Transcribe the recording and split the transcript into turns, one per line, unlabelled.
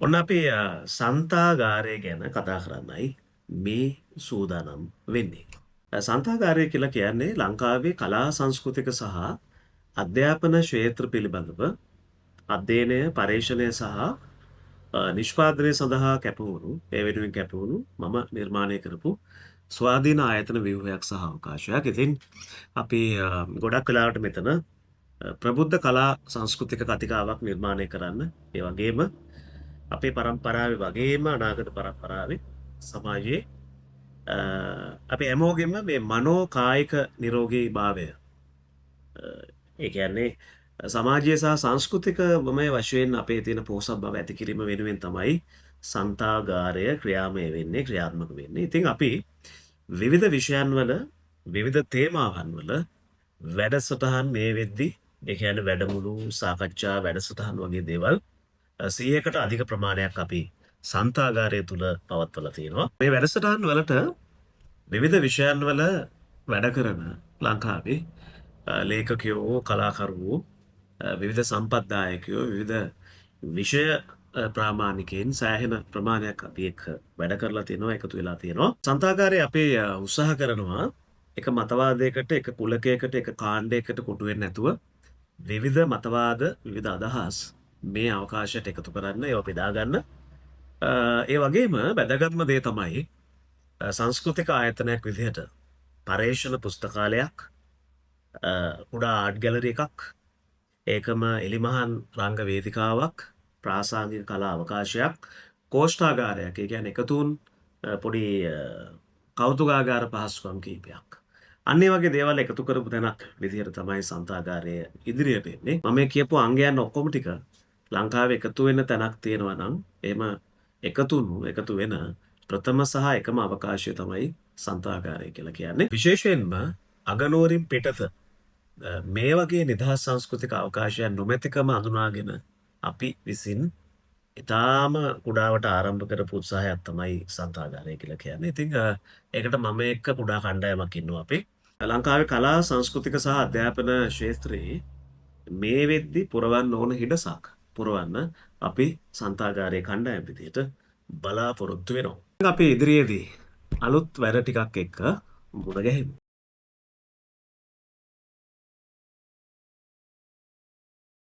ඔන්න අපි සන්තාගාරය ගැන කතා කරන්නයි මේ සූදානම් වෙන්නේ. සන්තාගාරය කියලා කියන්නේ ලංකාවේ කලා සංස්කෘතික සහ අධ්‍යාපන ක්ෂේත්‍ර පිළිබඳව අධ්‍යයනය, පර්යේෂණය සහ නිෂ්පාදනය සඳහා කැපවුණු, ඒ වෙනුවෙන් කැපවුණු මම නිර්මාණය කරපු ස්වාධීන ආයතන ව්‍යුහයක් සහ අවකාශයක්. ඉතින් අපි ගොඩක් වෙලාවට මෙතන ප්‍රබුද්ධ කලා සංස්කෘතික කතිකාවක් නිර්මාණය කරන්න, ඒ වගේම අපේ පරම්පරාවේ වගේම අනාගත පරම්පරාවේ සමාජයේ අපි හැමෝගෙම මේ මනෝ කායික නිරෝගී භාවය, ඒ කියන්නේ සමාජය සහ සංස්කෘතික මමය වශයෙන් අපේ තියෙන පෝසත් බව ඇති කිරීම වෙනුවෙන් තමයි සන්තාගාරය ක්‍රියාමය වෙන්නේ, ක්‍රියාත්මක වෙන්නේ. ඉතින් අපි විවිධ විෂයන් වල විවිධ තේමාවන් වල වැඩසටහන් මේ වෙද්දි, ඒ කියන්නේ වැඩමුළු, සාකච්ඡා වැඩසටහන් වගේ දේවල් 100කට අධික ප්‍රමාණයක් අපි සන්තාගාරය තුල පවත්වලා තියෙනවා. මේ වැඩසටහන් වලට විවිධ විෂයන් වල වැඩ කරන ලංකාවේ ලේඛකයෝ, කලාකරුවෝ, විවිධ සම්පත්දායකයෝ, විවිධ විෂය ප්‍රාමාණිකයින් සෑහෙන ප්‍රමාණයක් අපි එක්ක වැඩ කරලා තියෙනවා, එකතු වෙලා තියෙනවා. සන්තාගාරය අපි උත්සාහ කරනවා එක මතවාදයකට, එක කුලකයකට, එක කාණ්ඩයකට කොටු වෙන්නේ නැතුව විවිධ මතවාද, විවිධ අදහස් මේ අවකාශයට එකතු කරන්න, ඒවා බෙදා ගන්න. ඒ වගේම වැදගත්ම දේ තමයි සංස්කෘතික ආයතනයක් විදිහට පර්යේෂණ පුස්තකාලයක්, කුඩා ආර්ට් ගැලරි එකක්, ඒකම එලිමහන් රංග වේදිකාවක්, ප්‍රාසංගික කලා අවකාශයක්, කෝෂ්ඨාගාරයක්, ඒ කියන්නේ එකතුන් පොඩි කෞතුකාගාර පහසුකම් කීපයක්. අන්න ඒ වගේ දේවල් එකතු කරපු තැනක් විදිහට තමයි සන්තාගාරය ඉදිරියට එන්නේ. මම මේ කියපු අංගයන් ඔක්කොම ටික ලංකාවේ එකතු වෙන තැනක් තියෙනවා නම්, එහෙම එකතු වෙන ප්‍රථම සහ එකම අවකාශය තමයි සන්තාගාරය කියලා කියන්නේ. විශේෂයෙන්ම අගනුවරින් පිටත මේ වගේ නිදහස් සංස්කෘතික අවකාශයන් නොමැතිකම අඳුනාගෙන අපි විසින් ඉතාම කුඩාවට ආරම්භ කරපු උත්සාහයක් තමයි සන්තාගාරය කියලා කියන්නේ. ඉතින් ඒකට මම එක්ක කුඩා කණ්ඩායමක් ඉන්නවා අපි. ලංකාවේ කලා සංස්කෘතික සහ අධ්‍යාපන ක්ෂේත්‍රයේ මේ වෙද්දි පුරවන්න ඕන හිඩසක් පුරවන්න අපි සන්තාගාරයේ කණ්ඩායම් විදිහට බලාපොරොත්තු වෙනවා. අපි ඉදිරියේදී අලුත් වැඩ ටිකක් එක්ක මුණ ගැහෙමු.